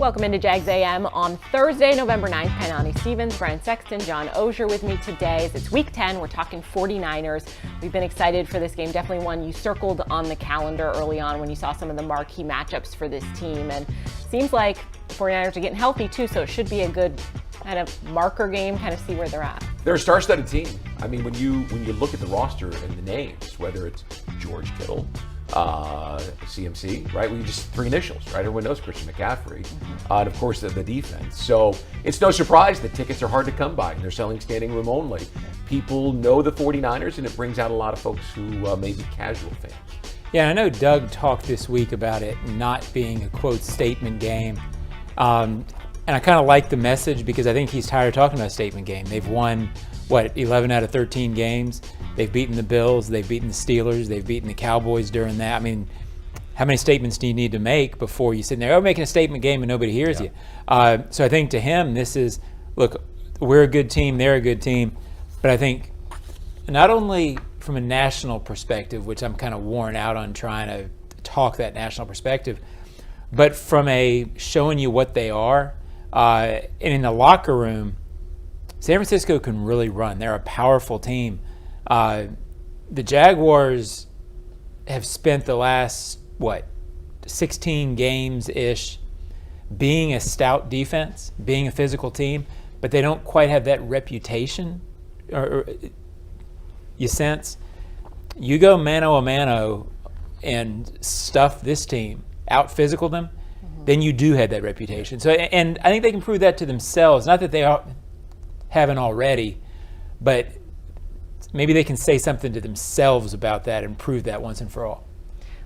Welcome into Jags A.M. on Thursday, November 9th. Kainani Stevens, Brian Sexton, John Oehser with me today. It's week 10. We're talking 49ers. We've been excited for this game. Definitely one you circled on the calendar early on when you saw some of the marquee matchups for this team. And seems like the 49ers are getting healthy too, so it should be a good kind of marker game, kind of see where they're at. They're a star-studded team. I mean, when you look at the roster and the names, whether it's George Kittle, CMC, right? We just three initials, right? Everyone knows Christian McCaffrey, and of course the defense. So it's no surprise that tickets are hard to come by, and they're selling standing room only. People know the 49ers, and it brings out a lot of folks who may be casual fans. Yeah, I know Doug talked this week about it not being a quote statement game, and I kind of like the message because I think he's tired of talking about a statement game. They've won 11 out of 13 games. They've beaten the Bills, they've beaten the Steelers, they've beaten the Cowboys during that. I mean, how many statements do you need to make before you sit there, making a statement game and nobody hears you? So I think to him, this is, look, we're a good team, they're a good team. But I think not only from a national perspective, which I'm kind of worn out on trying to talk that national perspective, but from a showing you what they are. And in the locker room, San Francisco can really run. They're a powerful team. The Jaguars have spent the last, 16 games-ish being a stout defense, being a physical team, but they don't quite have that reputation. Or you sense, you go mano-a-mano and stuff this team, out-physical them, then you do have that reputation. So, and I think they can prove that to themselves. Not that they haven't already, but maybe they can say something to themselves about that and prove that once and for all.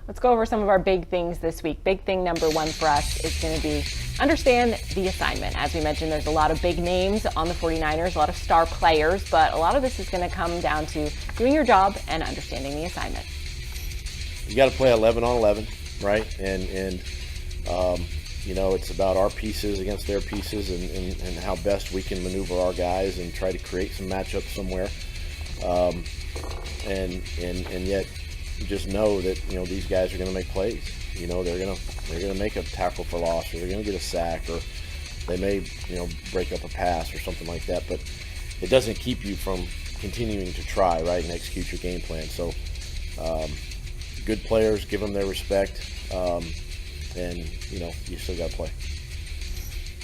Let's go over some of our big things this week. Big thing number one for us is going to be understand the assignment. As we mentioned, there's a lot of big names on the 49ers, a lot of star players, but a lot of this is going to come down to doing your job and understanding the assignment. You got to play 11 on 11, right? And it's about our pieces against their pieces and how best we can maneuver our guys and try to create some matchups somewhere. And yet just know that these guys are going to make plays. They're going to make a tackle for loss, or they're going to get a sack, or they may break up a pass or something like that. But it doesn't keep you from continuing to try, right, and execute your game plan. So good players, give them their respect, and you still got to play.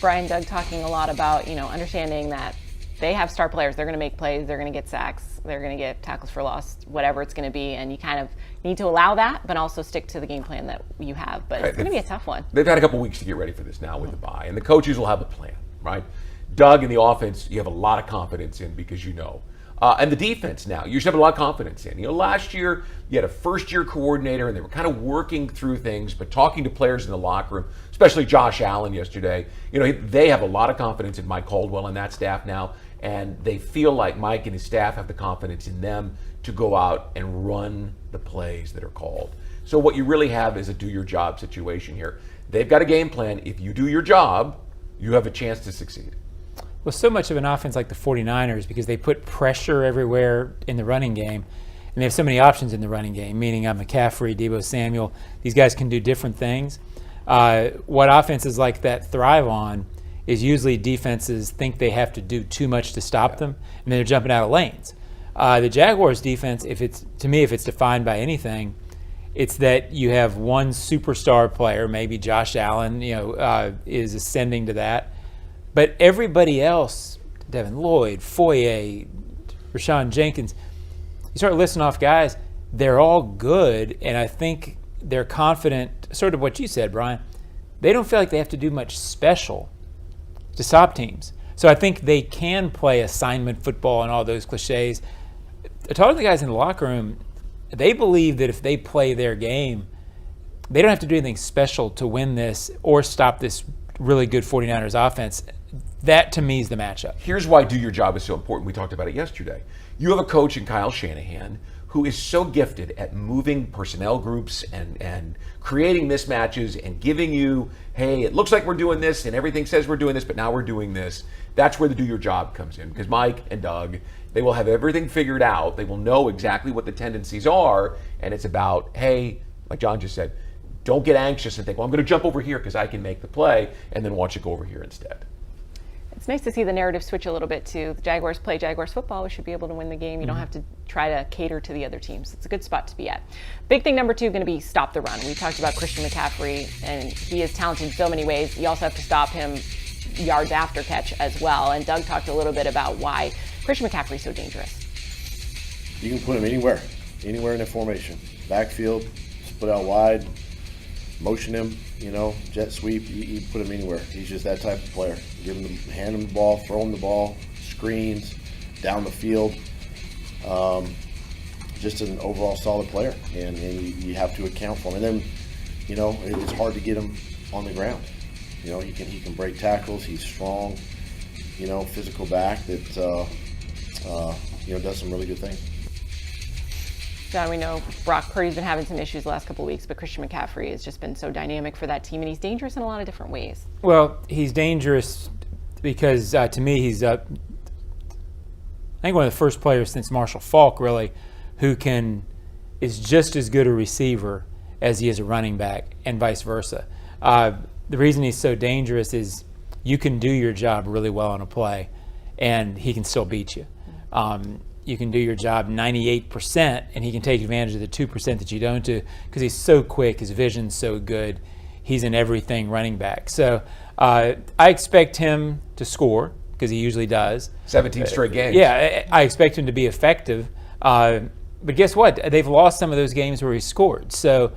Brian, Doug talking a lot about understanding that they have star players. They're going to make plays. They're going to get sacks. They're going to get tackles for loss, whatever it's going to be. And you kind of need to allow that, but also stick to the game plan that you have. But it's going to be a tough one. They've had a couple weeks to get ready for this now with the bye. And the coaches will have a plan, right? Doug and the offense, you have a lot of confidence in because and the defense now, you should have a lot of confidence in. Last year, you had a first-year coordinator, and they were kind of working through things, but talking to players in the locker room, especially Josh Allen yesterday. They have a lot of confidence in Mike Caldwell and that staff now, and they feel like Mike and his staff have the confidence in them to go out and run the plays that are called. So what you really have is a do-your-job situation here. They've got a game plan. If you do your job, you have a chance to succeed. Well, so much of an offense like the 49ers, because they put pressure everywhere in the running game, and they have so many options in the running game, meaning McCaffrey, Deebo Samuel. These guys can do different things. What offenses like that thrive on is usually defenses think they have to do too much to stop them, and they're jumping out of lanes. The Jaguars defense, if it's defined by anything, it's that you have one superstar player, maybe Josh Allen, is ascending to that. But everybody else, Devin Lloyd, Foye, Rashawn Jenkins, you start listing off guys, they're all good, and I think they're confident, sort of what you said, Brian. They don't feel like they have to do much special to stop teams. So I think they can play assignment football and all those cliches. Talking to the guys in the locker room, they believe that if they play their game, they don't have to do anything special to win this or stop this really good 49ers offense. That, to me, is the matchup. Here's why do your job is so important. We talked about it yesterday. You have a coach in Kyle Shanahan who is so gifted at moving personnel groups and creating mismatches and giving you, hey, it looks like we're doing this and everything says we're doing this, but now we're doing this. That's where the do your job comes in, because Mike and Doug, they will have everything figured out. They will know exactly what the tendencies are, and it's about, hey, like John just said, Don't get anxious and think, well, I'm going to jump over here because I can make the play, and then watch it go over here instead. It's nice to see the narrative switch a little bit to the Jaguars play Jaguars football. We should be able to win the game. You don't have to try to cater to the other teams. It's a good spot to be at. Big thing number 2 going to be stop the run. We talked about Christian McCaffrey, and he is talented in so many ways. You also have to stop him yards after catch as well. And Doug talked a little bit about why Christian McCaffrey is so dangerous. You can put him anywhere in the formation. Backfield, split out wide, motion him, jet sweep. You put him anywhere. He's just that type of player. Hand him the ball, throw him the ball, screens, down the field. Just an overall solid player, and you have to account for him. And then, it's hard to get him on the ground. He can break tackles. He's strong. Physical back that does some really good things. John, we know Brock Purdy's been having some issues the last couple of weeks, but Christian McCaffrey has just been so dynamic for that team, and he's dangerous in a lot of different ways. Well, he's dangerous because to me he's I think one of the first players since Marshall Faulk really who is just as good a receiver as he is a running back, and vice versa. The reason he's so dangerous is you can do your job really well on a play, and he can still beat you. You can do your job 98%, and he can take advantage of the 2% that you don't do because he's so quick, his vision's so good. He's an everything running back. So I expect him to score because he usually does. 17 straight games. Yeah, I expect him to be effective. But guess what? They've lost some of those games where he scored. So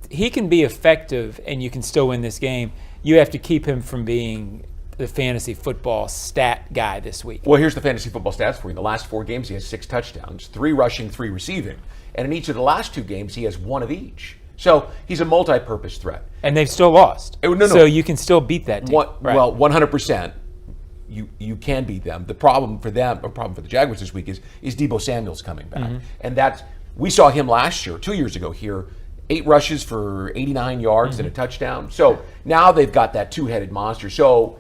he can be effective, and you can still win this game. You have to keep him from being the fantasy football stat guy this week. Well, here's the fantasy football stats for you. In the last 4 games, he has 6 touchdowns, 3 rushing, 3 receiving. And in each of the last 2 games, he has 1 of each. So he's a multi-purpose threat. And they've still lost. No. So you can still beat that team. Right. Well, 100%. You can beat them. The problem for them, or problem for the Jaguars this week, is Deebo Samuel's coming back. And we saw him last year, 2 years ago here, 8 rushes for 89 yards and a touchdown. So now they've got that 2-headed monster. So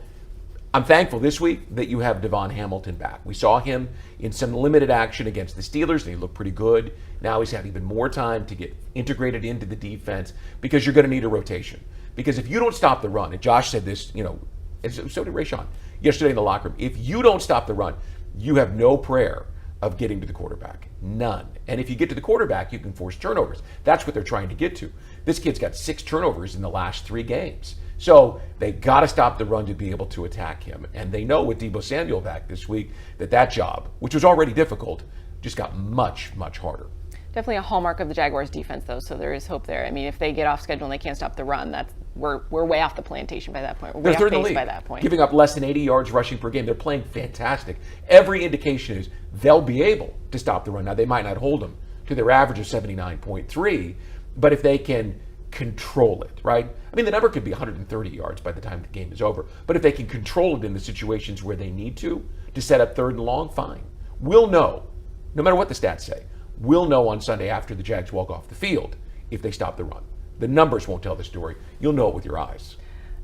I'm thankful this week that you have Devon Hamilton back. We saw him in some limited action against the Steelers, and he looked pretty good. Now he's had even more time to get integrated into the defense because you're going to need a rotation. Because if you don't stop the run, and Josh said this, and so did Rashawn yesterday in the locker room, if you don't stop the run, you have no prayer of getting to the quarterback. None. And if you get to the quarterback, you can force turnovers. That's what they're trying to get to. This kid's got 6 turnovers in the last 3 games. So they got to stop the run to be able to attack him. And they know with Deebo Samuel back this week that job, which was already difficult, just got much, much harder. Definitely a hallmark of the Jaguars defense, though, so there is hope there. I mean, if they get off schedule and they can't stop the run, we're way off the plantation by that point. We're way third off in the pace league, by that point. giving up less than 80 yards rushing per game. They're playing fantastic. Every indication is they'll be able to stop the run. Now, they might not hold them to their average of 79.3, but if they can control it, right? I mean, the number could be 130 yards by the time the game is over, but if they can control it in the situations where they need to set up 3rd and long, fine. We'll know, no matter what the stats say, we'll know on Sunday after the Jags walk off the field if they stop the run. The numbers won't tell the story. You'll know it with your eyes.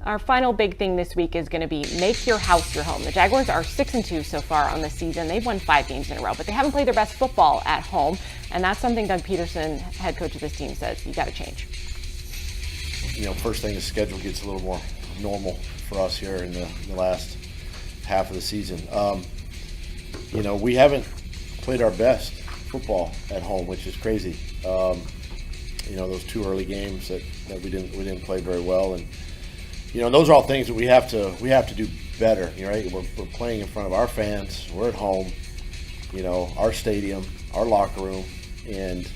Our final big thing this week is going to be make your house your home. The Jaguars are 6-2 so far on the season. They've won 5 games in a row, but they haven't played their best football at home, and that's something Doug Peterson, head coach of this team, says you got to change. First thing, the schedule gets a little more normal for us here in the last half of the season. We haven't played our best football at home, which is crazy. Those 2 early games that we didn't play very well, and those are all things that we have to do better. Right? We're playing in front of our fans. We're at home. Our stadium, our locker room, and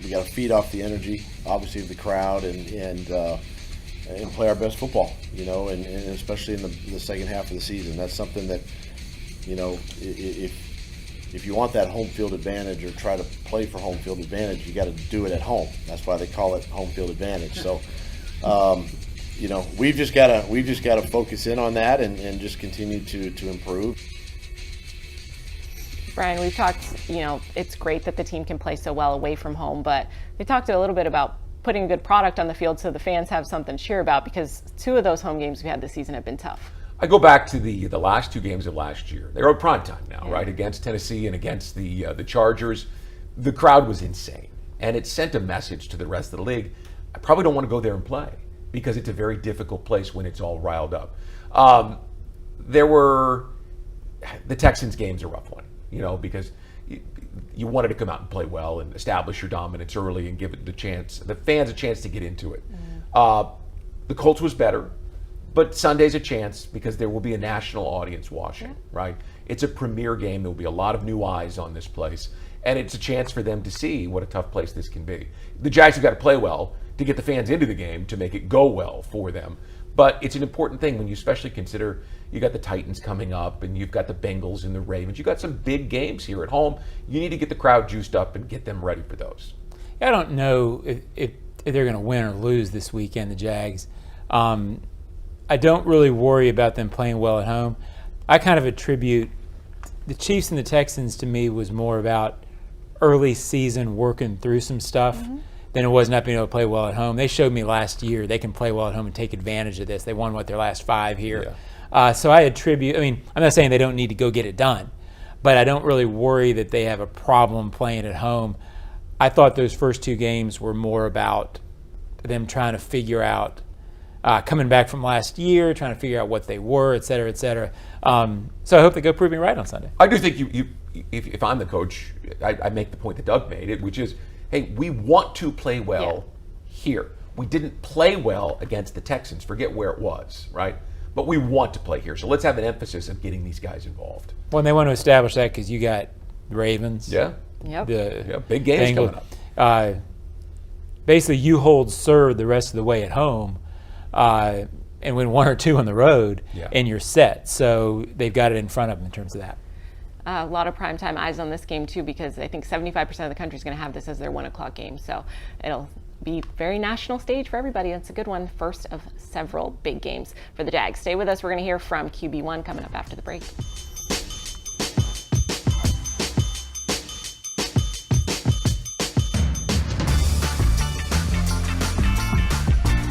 we got to feed off the energy, obviously, of the crowd, and play our best football. And especially in the second half of the season, that's something that if you want that home field advantage or try to play for home field advantage, you got to do it at home. That's why they call it home field advantage. So, we've just got to focus in on that and just continue to improve. Brian, we've talked, it's great that the team can play so well away from home, but we talked a little bit about putting a good product on the field so the fans have something to cheer about, because 2 of those home games we had this season have been tough. I go back to the last 2 games of last year. They were at prime time now, right? Against Tennessee and against the Chargers. The crowd was insane. And it sent a message to the rest of the league. I probably don't want to go there and play because it's a very difficult place when it's all riled up. The Texans game's a rough one, because you wanted to come out and play well and establish your dominance early and give it the fans a chance to get into it. The Colts was better, but Sunday's a chance because there will be a national audience watching, right? It's a premier game. There will be a lot of new eyes on this place, and it's a chance for them to see what a tough place this can be. The Jags have got to play well to get the fans into the game to make it go well for them. But it's an important thing when you especially consider you got the Titans coming up and you've got the Bengals and the Ravens. You've got some big games here at home. You need to get the crowd juiced up and get them ready for those. I don't know if they're going to win or lose this weekend, the Jags. I don't really worry about them playing well at home. I kind of attribute the Chiefs and the Texans to me was more about early season working through some stuff than it was not being able to play well at home. They showed me last year they can play well at home and take advantage of this. They won, their last 5 here. Yeah. So I attribute, I'm not saying they don't need to go get it done, but I don't really worry that they have a problem playing at home. I thought those first 2 games were more about them trying to figure out, coming back from last year, trying to figure out what they were, et cetera, et cetera. So I hope they go prove me right on Sunday. I do think if I'm the coach, I make the point that Doug made it, which is, hey, we want to play well here. We didn't play well against the Texans. Forget where it was, right? But we want to play here. So let's have an emphasis of getting these guys involved. Well, and they want to establish that because you got the Ravens. Yeah. Yep. Big games coming up. Basically, you hold serve the rest of the way at home and win 1 or 2 on the road, and you're set. So they've got it in front of them in terms of that. A lot of primetime eyes on this game, too, because I think 75% of the country is going to have this as their 1 o'clock game. So it'll be very national stage for everybody. It's a good one. First of several big games for the Jags. Stay with us. We're going to hear from QB1 coming up after the break.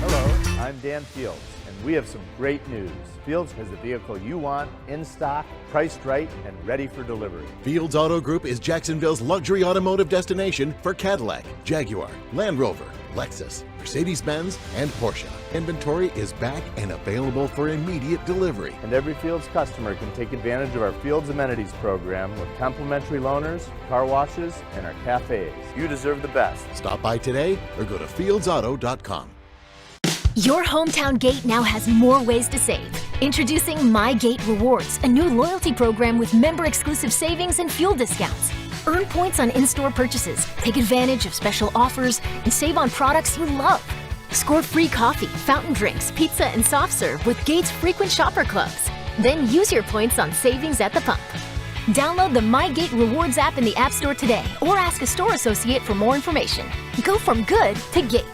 Hello, I'm Dan Fields, and we have some great news. Fields has the vehicle you want, in stock, priced right, and ready for delivery. Fields Auto Group is Jacksonville's luxury automotive destination for Cadillac, Jaguar, Land Rover, Lexus, Mercedes-Benz, and Porsche. Inventory is back and available for immediate delivery. And every Fields customer can take advantage of our Fields Amenities program with complimentary loaners, car washes, and our cafes. You deserve the best. Stop by today or go to fieldsauto.com. Your hometown gate now has more ways to save. Introducing My Gate Rewards, a new loyalty program with member-exclusive savings and fuel discounts. Earn points on in-store purchases, take advantage of special offers, and save on products you love. Score free coffee, fountain drinks, pizza, and soft serve with Gates frequent shopper clubs. Then use your points on savings at the pump. Download the My Gate Rewards app in the App Store today or ask a store associate for more information. Go from good to Gate.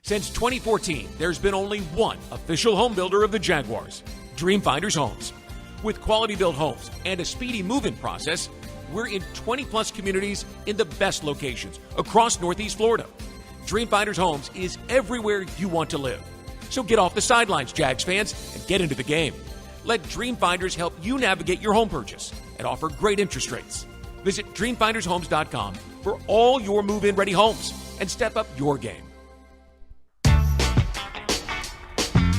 Since 2014, there's been only one official home builder of the Jaguars, Dreamfinders Homes. With quality-built homes and a speedy move-in process, we're in 20-plus communities in the best locations across Northeast Florida. Dreamfinders Homes is everywhere you want to live. So get off the sidelines, Jags fans, and get into the game. Let Dreamfinders help you navigate your home purchase and offer great interest rates. Visit DreamfindersHomes.com for all your move-in ready homes and step up your game.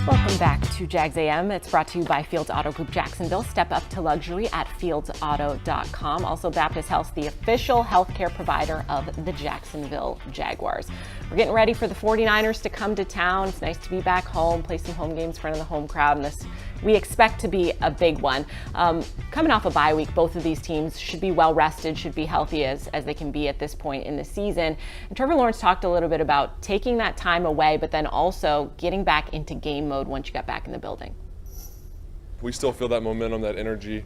Welcome back to Jags A.M. It's brought to you by Fields Auto Group Jacksonville. Step up to luxury at fieldsauto.com. Also, Baptist Health, the official healthcare provider of the Jacksonville Jaguars. We're getting ready for the 49ers to come to town. It's nice to be back home, play some home games in front of the home crowd, and this we expect to be a big one. Coming off a bye week, both of these teams should be well rested, should be healthy as they can be at this point in the season. And Trevor Lawrence talked a little bit about taking that time away, but then also getting back into game mode once you got back in the building. We still feel that momentum, that energy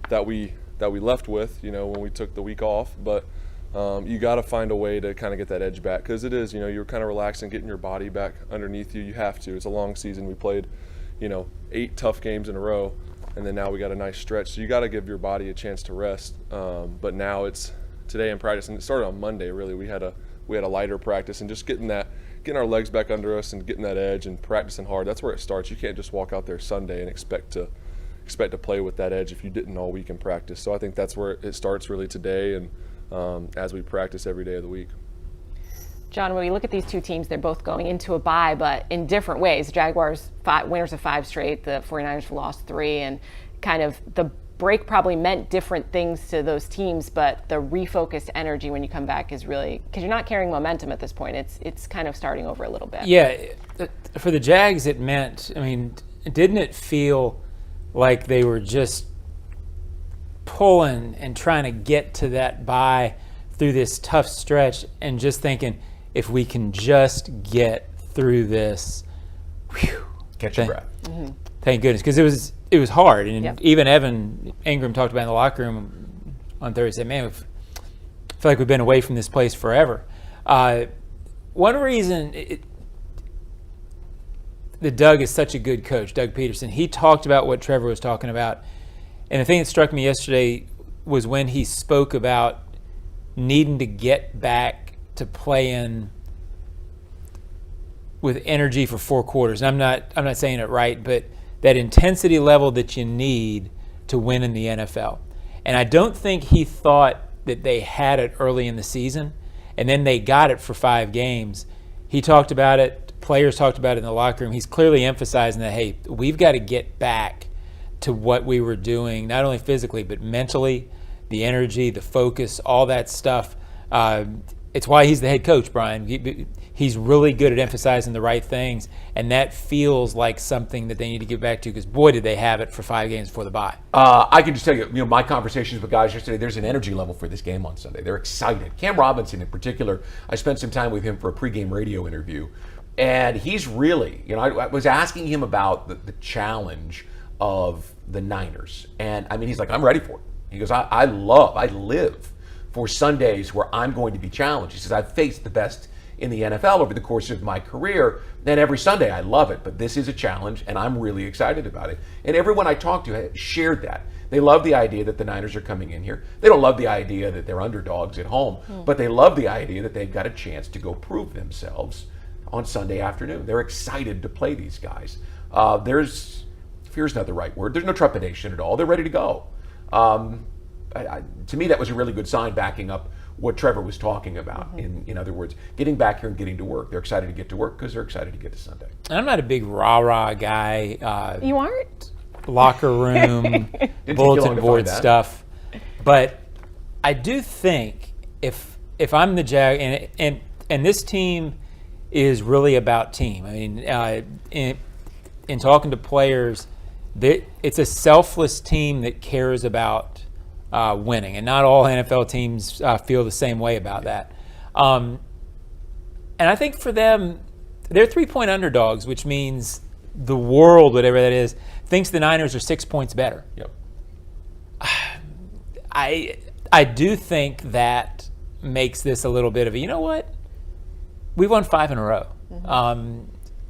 that we left with, when we took the week off. But you got to find a way to kind of get that edge back, because it is, you're kind of relaxing, getting your body back underneath you. You have to. It's a long season. We played 8 tough games in a row, and then now we got a nice stretch. So you got to give your body a chance to rest. But now it's today in practice, and it started on Monday. Really, we had a lighter practice, and just getting our legs back under us and getting that edge and practicing hard. That's where it starts. You can't just walk out there Sunday and expect to play with that edge if you didn't all week in practice. So I think that's where it starts really today, and as we practice every day of the week. John, when we look at these two teams, they're both going into a bye, but in different ways. Jaguars, winners of 5 straight. The 49ers lost 3, and kind of the break probably meant different things to those teams, but the refocused energy when you come back is really, because you're not carrying momentum at this point. It's kind of starting over a little bit. Yeah, for the Jags, it meant, I mean, didn't it feel like they were just pulling and trying to get to that bye through this tough stretch and just thinking, if we can just get through this, whew, Catch your breath. Mm-hmm. Thank goodness, because it was hard. And Yep. even Evan Ingram talked about in the locker room on Thursday, man, I feel like we've been away from this place forever. One reason that Doug is such a good coach, Doug Peterson, he talked about what Trevor was talking about. And the thing that struck me yesterday was when he spoke about needing to get back to playing with energy for 4 quarters. And I'm not saying it right, but that intensity level that you need to win in the NFL. And I don't think he thought that they had it early in the season, and then they got it for 5 games. He talked about it, players talked about it in the locker room. He's clearly emphasizing that, hey, we've got to get back to what we were doing, not only physically, but mentally, the energy, the focus, all that stuff. It's why he's the head coach, Brian. He's really good at emphasizing the right things, and that feels like something that they need to get back to, because boy, did they have it for 5 games before the bye. I can just tell you, my conversations with guys yesterday, there's an energy level for this game on Sunday. They're excited. Cam Robinson in particular, I spent some time with him for a pregame radio interview, and he's really, I was asking him about the challenge of the Niners, and I mean, he's like, I'm ready for it. He goes, I live for Sundays where I'm going to be challenged. He says, I've faced the best in the NFL over the course of my career, and every Sunday I love it, but this is a challenge, and I'm really excited about it. And everyone I talked to shared that. They love the idea that the Niners are coming in here. They don't love the idea that they're underdogs at home, but they love the idea that they've got a chance to go prove themselves on Sunday afternoon. They're excited to play these guys. Fear's not the right word. There's no trepidation at all. They're ready to go. To me, that was a really good sign backing up what Trevor was talking about. In other words, getting back here and getting to work. They're excited to get to work because they're excited to get to Sunday. And I'm not a big rah-rah guy. You aren't? Locker room, bulletin board stuff. But I do think if I'm the Jag, and this team is really about team. I mean, in talking to players, it's a selfless team that cares about winning, and not all NFL teams feel the same way about that. And I think for them, they're 3-point underdogs, which means the world, whatever that is, thinks the Niners are 6 points better. Yep. I do think that makes this a little bit of a, you know what? We won 5 in a row.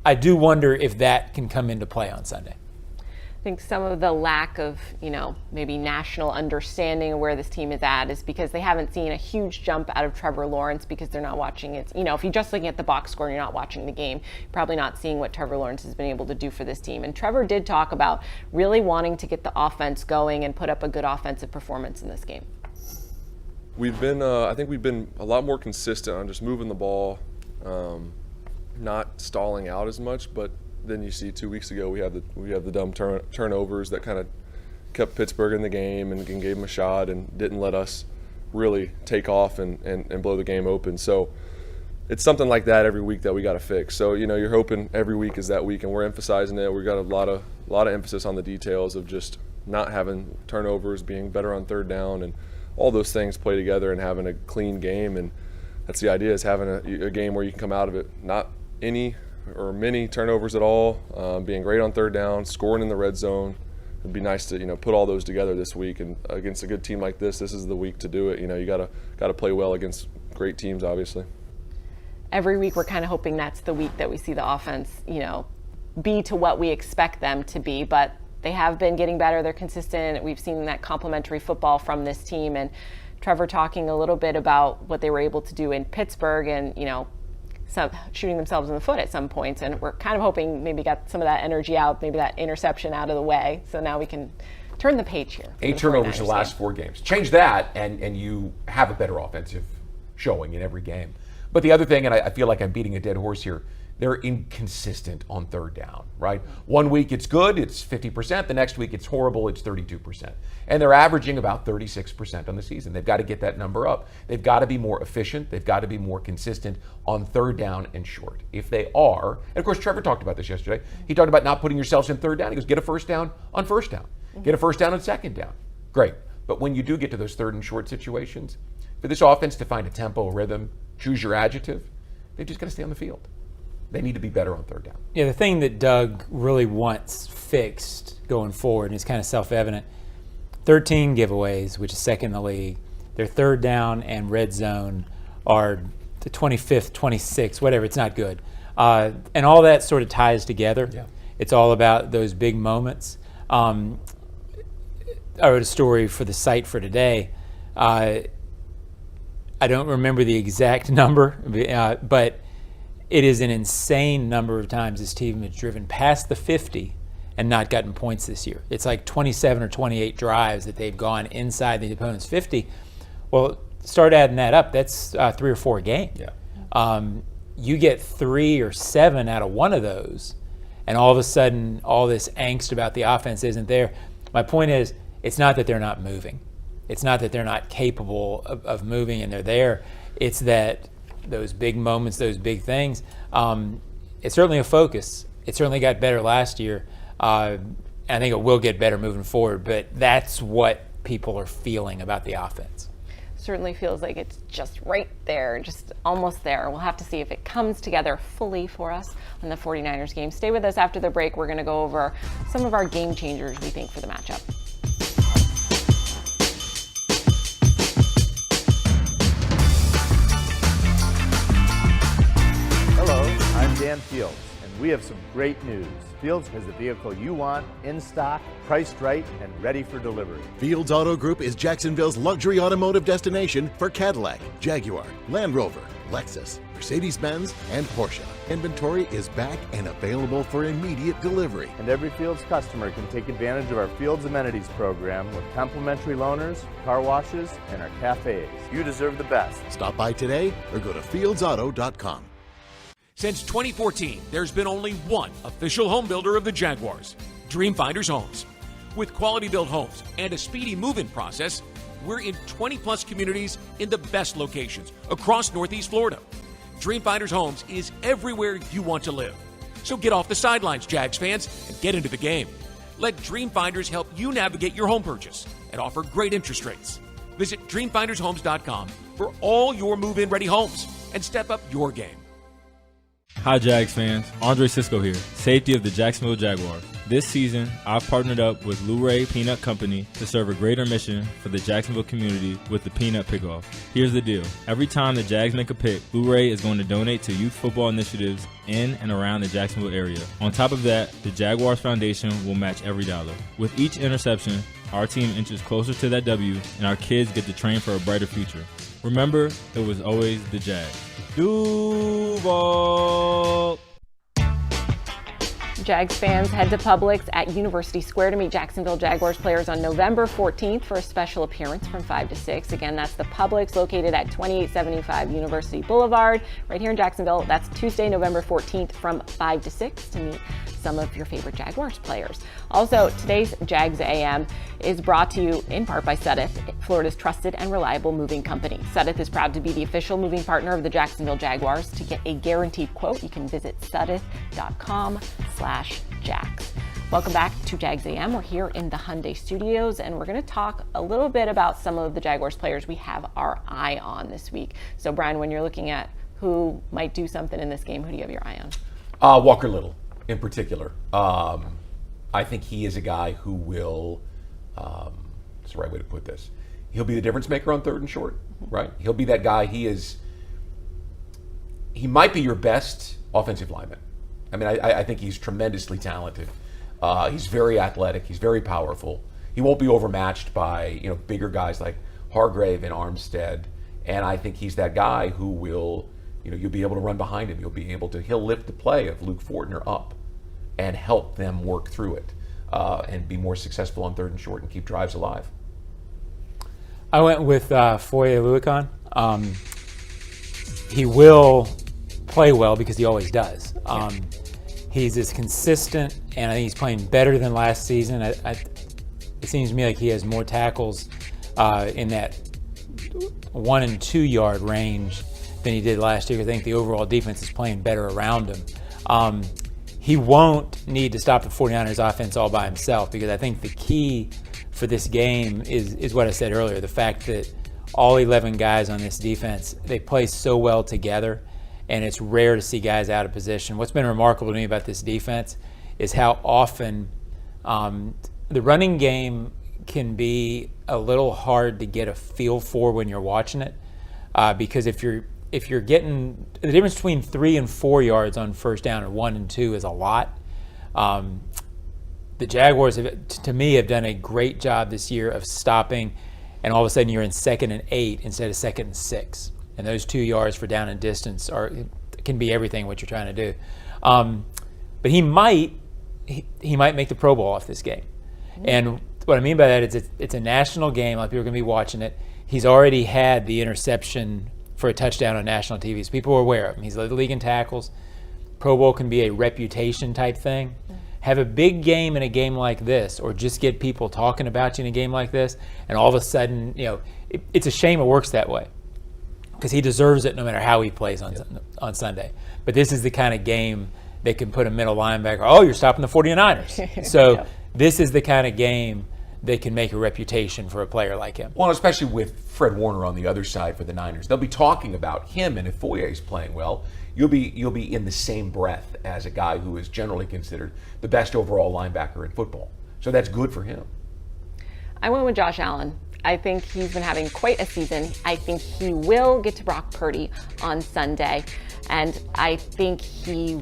I do wonder if that can come into play on Sunday. I think some of the lack of, maybe national understanding of where this team is at is because they haven't seen a huge jump out of Trevor Lawrence, because they're not watching it. If you're just looking at the box score and you're not watching the game, you're probably not seeing what Trevor Lawrence has been able to do for this team. And Trevor did talk about really wanting to get the offense going and put up a good offensive performance in this game. We've been, I think we've been a lot more consistent on just moving the ball, not stalling out as much, but then you see 2 weeks ago we have the dumb turnovers that kind of kept Pittsburgh in the game and gave them a shot and didn't let us really take off and blow the game open. So it's something like that every week that we got to fix. So you're hoping every week is that week, and we're emphasizing it. We've got a lot of emphasis on the details of just not having turnovers, being better on third down, and all those things play together and having a clean game. And that's the idea, is having a game where you can come out of it not any or many turnovers at all, being great on third down, scoring in the red zone. It'd be nice to put all those together this week, and against a good team like this is the week to do it. You gotta play well against great teams, obviously. Every week we're kind of hoping that's the week that we see the offense, be to what we expect them to be, but they have been getting better. They're consistent. We've seen that complementary football from this team, and Trevor talking a little bit about what they were able to do in Pittsburgh, and shooting themselves in the foot at some points, and we're kind of hoping maybe got some of that energy out, maybe that interception out of the way, so now we can turn the page here. 8 turnovers in the last 4 games. Change that, and you have a better offensive showing in every game. But the other thing, and I feel like I'm beating a dead horse here, they're inconsistent on third down, right? One week it's good, it's 50%. The next week it's horrible, it's 32%. And they're averaging about 36% on the season. They've got to get that number up. They've got to be more efficient. They've got to be more consistent on third down and short. If they are, and of course Trevor talked about this yesterday, he talked about not putting yourselves in third down. He goes, get a first down on first down. Get a first down on second down. Great. But when you do get to those third and short situations, for this offense to find a tempo, a rhythm, choose your adjective, they've just got to stay on the field. They need to be better on third down. Yeah, the thing that Doug really wants fixed going forward, and it's kind of self-evident, 13 giveaways, which is second in the league. Their third down and red zone are the 25th, 26th, whatever. It's not good. And all that sort of ties together. Yeah. It's all about those big moments. I wrote a story for the site for today. I don't remember the exact number, but it is an insane number of times this team has driven past the 50 and not gotten points this year. It's like 27 or 28 drives that they've gone inside the opponent's 50. Well, start adding that up. That's 3 or 4 a game. Yeah. You get 3 or 7 out of one of those, and all of a sudden, all this angst about the offense isn't there. My point is, it's not that they're not moving. It's not that they're not capable of moving and they're there. It's that those big moments, those big things, it's certainly a focus. It certainly got better last year. I think it will get better moving forward, but that's what people are feeling about the offense. Certainly feels like it's just right there, just almost there. We'll have to see if it comes together fully for us in the 49ers game. Stay with us after the break. We're going to go over some of our game changers we think for the matchup. I'm Dan Fields, and we have some great news. Fields has the vehicle you want, in stock, priced right, and ready for delivery. Fields Auto Group is Jacksonville's luxury automotive destination for Cadillac, Jaguar, Land Rover, Lexus, Mercedes-Benz, and Porsche. Inventory is back and available for immediate delivery. And every Fields customer can take advantage of our Fields Amenities program with complimentary loaners, car washes, and our cafes. You deserve the best. Stop by today or go to fieldsauto.com. Since 2014, there's been only one official home builder of the Jaguars, Dreamfinders Homes. With quality-built homes and a speedy move-in process, we're in 20-plus communities in the best locations across Northeast Florida. Dreamfinders Homes is everywhere you want to live. So get off the sidelines, Jags fans, and get into the game. Let Dreamfinders help you navigate your home purchase and offer great interest rates. Visit dreamfindershomes.com for all your move-in ready homes and step up your game. Hi Jags fans, Andre Sisco here, safety of the Jacksonville Jaguars. This season, I've partnered up with Lou Ray Peanut Company to serve a greater mission for the Jacksonville community with the Peanut Pickoff. Here's the deal. Every time the Jags make a pick, Lou Ray is going to donate to youth football initiatives in and around the Jacksonville area. On top of that, the Jaguars Foundation will match every dollar. With each interception, our team inches closer to that W, and our kids get to train for a brighter future. Remember, it was always the Jags. Duval! Jags fans, head to Publix at University Square to meet Jacksonville Jaguars players on November 14th for a special appearance from 5 to 6. Again, that's the Publix located at 2875 University Boulevard, right here in Jacksonville. That's Tuesday, November 14th from 5 to 6 to meet some of your favorite Jaguars players. Also, today's Jags A.M. is brought to you in part by Sudeth, Florida's trusted and reliable moving company. Sudeth is proud to be the official moving partner of the Jacksonville Jaguars. To get a guaranteed quote, you can visit sudeth.com/Jags. Welcome back to Jags A.M. We're here in the Hyundai Studios, and we're going to talk a little bit about some of the Jaguars players we have our eye on this week. So, Brian, when you're looking at who might do something in this game, who do you have your eye on? Walker Little, in particular. I think he is a guy who will, what's the right way to put this? He'll be the difference maker on third and short, right? He'll be that guy. He might be your best offensive lineman. I mean, I think he's tremendously talented. He's very athletic. He's very powerful. He won't be overmatched by bigger guys like Hargrave and Armstead. And I think he's that guy who will, you'll be able to run behind him. He'll lift the play of Luke Fortner up and help them work through it. and be more successful on 3rd and short and keep drives alive. I went with Foye Oluokun. He will play well because he always does. He's as consistent, and I think he's playing better than last season. It seems to me like he has more tackles in that 1 and 2 yard range than he did last year. I think the overall defense is playing better around him. He won't need to stop the 49ers offense all by himself, because I think the key for this game is what I said earlier, the fact that all 11 guys on this defense, they play so well together, and it's rare to see guys out of position. What's been remarkable to me about this defense is how often the running game can be a little hard to get a feel for when you're watching it, because if you're getting the difference between 3 and 4 yards on first down and 1 and 2 is a lot. The Jaguars, to me, have done a great job this year of stopping, and all of a sudden you're in 2nd and 8 instead of 2nd and 6. And those 2 yards for down and distance can be everything what you're trying to do. But he might make the Pro Bowl off this game. And what I mean by that is it's a national game. A lot of people are going to be watching it. He's already had the interception for a touchdown on national TV, so people are aware of him. He's led the league in tackles. Pro Bowl can be a reputation type thing. Have a big game in a game like this, or just get people talking about you in a game like this, and all of a sudden, it's a shame it works that way, because he deserves it no matter how he plays on Sunday. But this is the kind of game that can put a middle linebacker, oh, you're stopping the 49ers. So this is the kind of game that can make a reputation for a player like him. Well, especially with Fred Warner on the other side for the Niners. They'll be talking about him, and if Foye's playing well, you'll be in the same breath as a guy who is generally considered the best overall linebacker in football. So that's good for him. I went with Josh Allen. I think he's been having quite a season. I think he will get to Brock Purdy on Sunday, and I think he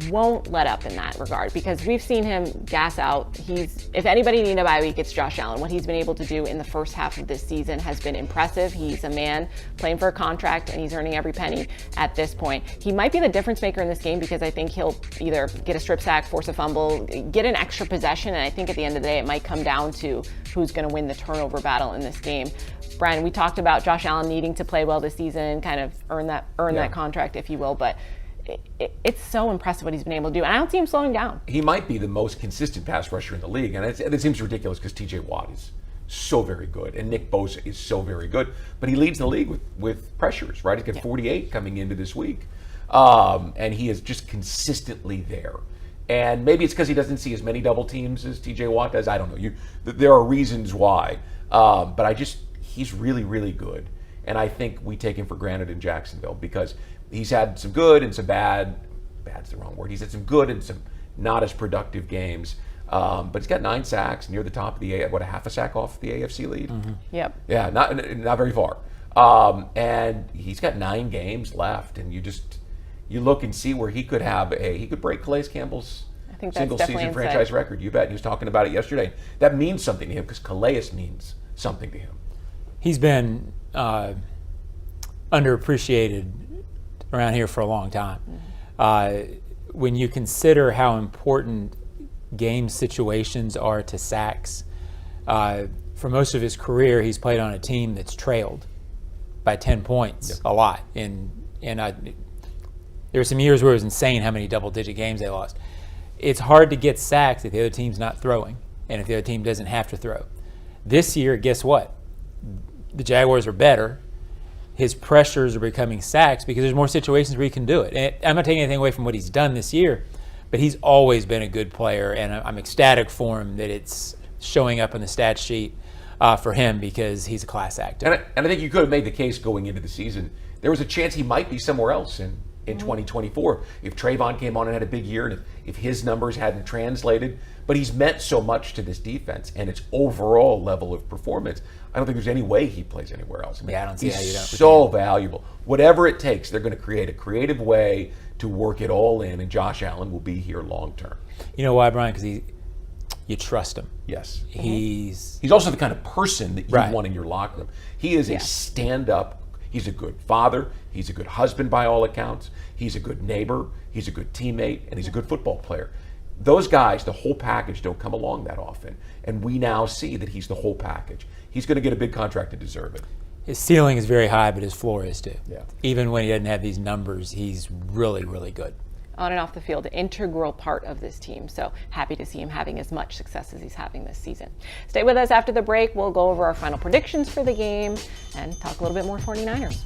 won't let up in that regard, because we've seen him gas out. If anybody needed a bye week, it's Josh Allen. What he's been able to do in the first half of this season has been impressive. He's a man playing for a contract, and he's earning every penny at this point. He might be the difference maker in this game, because I think he'll either get a strip sack, force a fumble, get an extra possession, and I think at the end of the day it might come down to who's going to win the turnover battle in this game. Brian, we talked about Josh Allen needing to play well this season and kind of earn that contract, if you will, but it's so impressive what he's been able to do, and I don't see him slowing down. He might be the most consistent pass rusher in the league, and it seems ridiculous because T.J. Watt is so very good, and Nick Bosa is so very good, but he leads the league with pressures, right? He's got 48 coming into this week, and he is just consistently there. And maybe it's because he doesn't see as many double teams as T.J. Watt does. I don't know. There are reasons why, but he's really, really good, and I think we take him for granted in Jacksonville, because he's had some good and some bad. Bad's the wrong word. He's had some good and some not as productive games. But he's got 9 sacks, near the top of the a half a sack off the AFC lead. Mm-hmm. Yep. Yeah, not very far. And he's got 9 games left, and you look and see where he could break Calais Campbell's single season franchise record. You bet. He was talking about it yesterday. That means something to him, because Calais means something to him. He's been underappreciated around here for a long time. When you consider how important game situations are to sacks, for most of his career he's played on a team that's trailed by 10 points a lot. And there were some years where it was insane how many double-digit games they lost. It's hard to get sacks if the other team's not throwing, and if the other team doesn't have to throw. This year, guess what? The Jaguars are better. His pressures are becoming sacks because there's more situations where he can do it. And I'm not taking anything away from what he's done this year, but he's always been a good player, and I'm ecstatic for him that it's showing up on the stat sheet for him, because he's a class act. And I think you could have made the case going into the season. There was a chance he might be somewhere else in 2024 if Trayvon came on and had a big year, and if his numbers hadn't translated. But he's meant so much to this defense and its overall level of performance. I don't think there's any way he plays anywhere else. I don't see how you don't. He's so valuable. Whatever it takes, they're going to create a creative way to work it all in, and Josh Allen will be here long term. You know why, Brian? Because you trust him. Yes. He's also the kind of person that you want in your locker room. He is a stand-up. He's a good father. He's a good husband by all accounts. He's a good neighbor. He's a good teammate, and he's a good football player. those guys, the whole package, don't come along that often. And we now see that he's the whole package. He's going to get a big contract and deserve it. His ceiling is very high, but his floor is too. Yeah. Even when he doesn't have these numbers, he's really, really good. On and off the field, integral part of this team. So happy to see him having as much success as he's having this season. Stay with us after the break. We'll go over our final predictions for the game and talk a little bit more 49ers.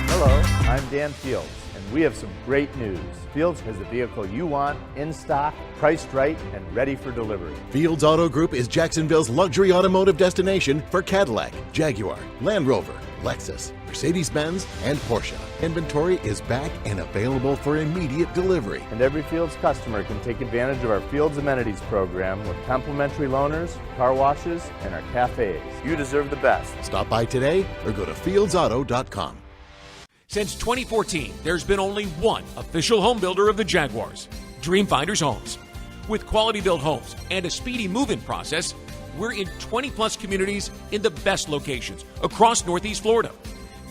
Hello, I'm Dan Fields, and we have some great news. Fields has the vehicle you want, in stock, priced right, and ready for delivery. Fields Auto Group is Jacksonville's luxury automotive destination for Cadillac, Jaguar, Land Rover, Lexus, Mercedes-Benz, and Porsche. Inventory is back and available for immediate delivery. And every Fields customer can take advantage of our Fields Amenities program with complimentary loaners, car washes, and our cafes. You deserve the best. Stop by today or go to fieldsauto.com. Since 2014, there's been only one official home builder of the Jaguars, Dreamfinders Homes. With quality-built homes and a speedy move-in process, we're in 20-plus communities in the best locations across Northeast Florida.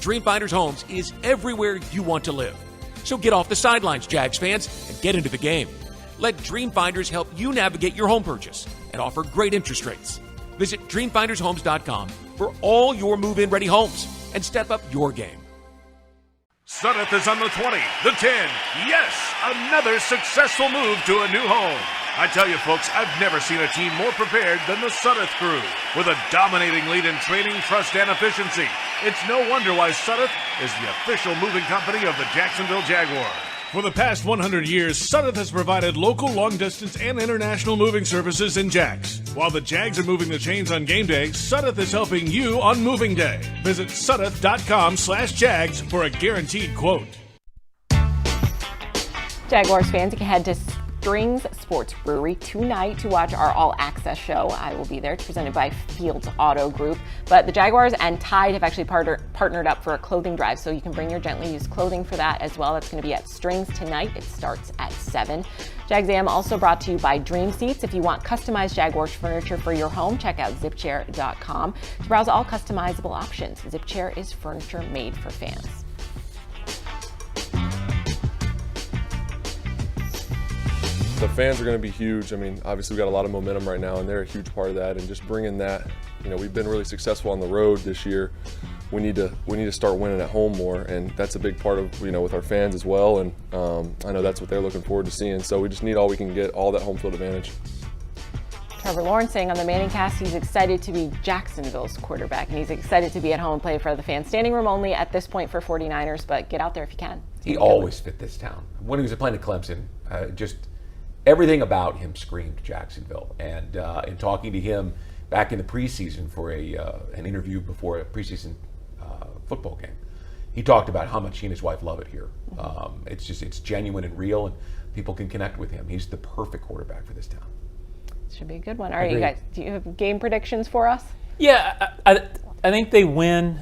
Dreamfinders Homes is everywhere you want to live. So get off the sidelines, Jags fans, and get into the game. Let Dreamfinders help you navigate your home purchase and offer great interest rates. Visit dreamfindershomes.com for all your move-in ready homes and step up your game. Sudeth is on the 20, the 10. Yes, another successful move to a new home. I tell you, folks, I've never seen a team more prepared than the Sudeth crew. With a dominating lead in training, trust, and efficiency, it's no wonder why Sudeth is the official moving company of the Jacksonville Jaguars. For the past 100 years, Sudeth has provided local, long-distance, and international moving services in Jax. While the Jags are moving the chains on game day, Sudeth is helping you on moving day. Visit Sudeth.com/Jags for a guaranteed quote. Jaguars fans, you can head to Strings Sports Brewery tonight to watch our all-access show. I will be there. It's presented by Fields Auto Group. But the Jaguars and Tide have actually partnered up for a clothing drive, so you can bring your gently used clothing for that as well. That's going to be at Strings tonight. It starts at 7. Jags A.M. also brought to you by Dream Seats. If you want customized Jaguars furniture for your home, check out zipchair.com to browse all customizable options. Zipchair is furniture made for fans. The fans are going to be huge. I mean, obviously we've got a lot of momentum right now, and they're a huge part of that. And just bringing that, we've been really successful on the road this year. We need to start winning at home more, and that's a big part of with our fans as well. And I know that's what they're looking forward to seeing. So we just need all we can get, all that home field advantage. Trevor Lawrence saying on the Manning cast he's excited to be Jacksonville's quarterback, and he's excited to be at home and play for the fans. Standing room only at this point for 49ers, but get out there if you can. He always fit this town. When he was playing at Clemson, just everything about him screamed Jacksonville. And in talking to him back in the preseason for an interview before a preseason football game, he talked about how much he and his wife love it here. It's genuine and real, and people can connect with him. He's the perfect quarterback for this town. Should be a good one. All right, you guys, do you have game predictions for us? Yeah, I think they win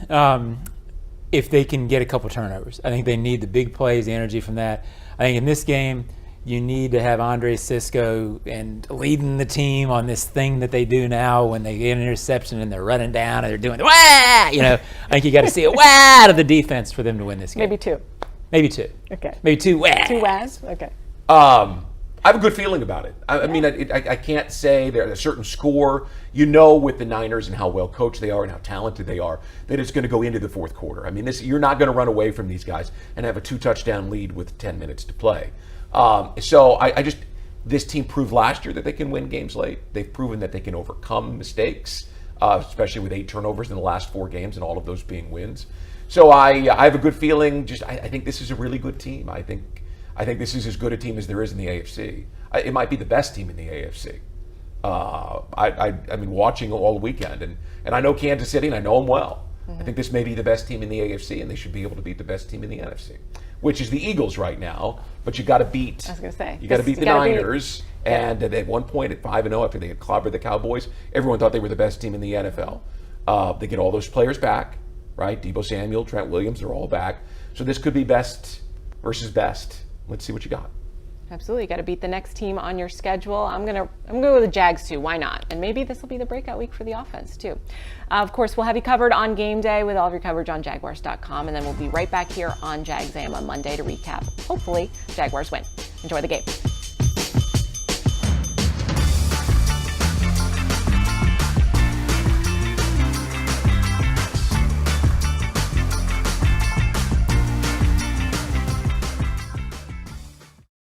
if they can get a couple turnovers. I think they need the big plays, the energy from that. I think in this game, you need to have Andre Cisco and leading the team on this thing that they do now when they get an interception and they're running down and they're doing the wah! I think you got to see a wah out of the defense for them to win this game. Maybe two. Okay. Maybe two wah. 2 wahs? Okay. I have a good feeling about it. I mean, I can't say there's a certain score. With the Niners and how well coached they are and how talented they are, that it's going to go into the fourth quarter. I mean, you're not going to run away from these guys and have a 2-touchdown lead with 10 minutes to play. So this team proved last year that they can win games late. They've proven that they can overcome mistakes, especially with 8 turnovers in the last 4 games and all of those being wins. So I have a good feeling. I think this is a really good team. I think this is as good a team as there is in the AFC. It might be the best team in the AFC. I mean, watching all weekend, and I know Kansas City, and I know them well. Mm-hmm. I think this may be the best team in the AFC, and they should be able to beat the best team in the NFC, which is the Eagles right now. But you got to beat. I was going to say you got to beat the Niners. And at one point at 5-0, after they had clobbered the Cowboys, everyone thought they were the best team in the NFL. They get all those players back, right? Deebo Samuel, Trent Williams, they're all back. So this could be best versus best. Let's see what you got. Absolutely, got to beat the next team on your schedule. I'm gonna go with the Jags too. Why not? And maybe this will be the breakout week for the offense too. Of course, we'll have you covered on game day with all of your coverage on Jaguars.com, and then we'll be right back here on Jags A.M. on Monday to recap. Hopefully, Jaguars win. Enjoy the game.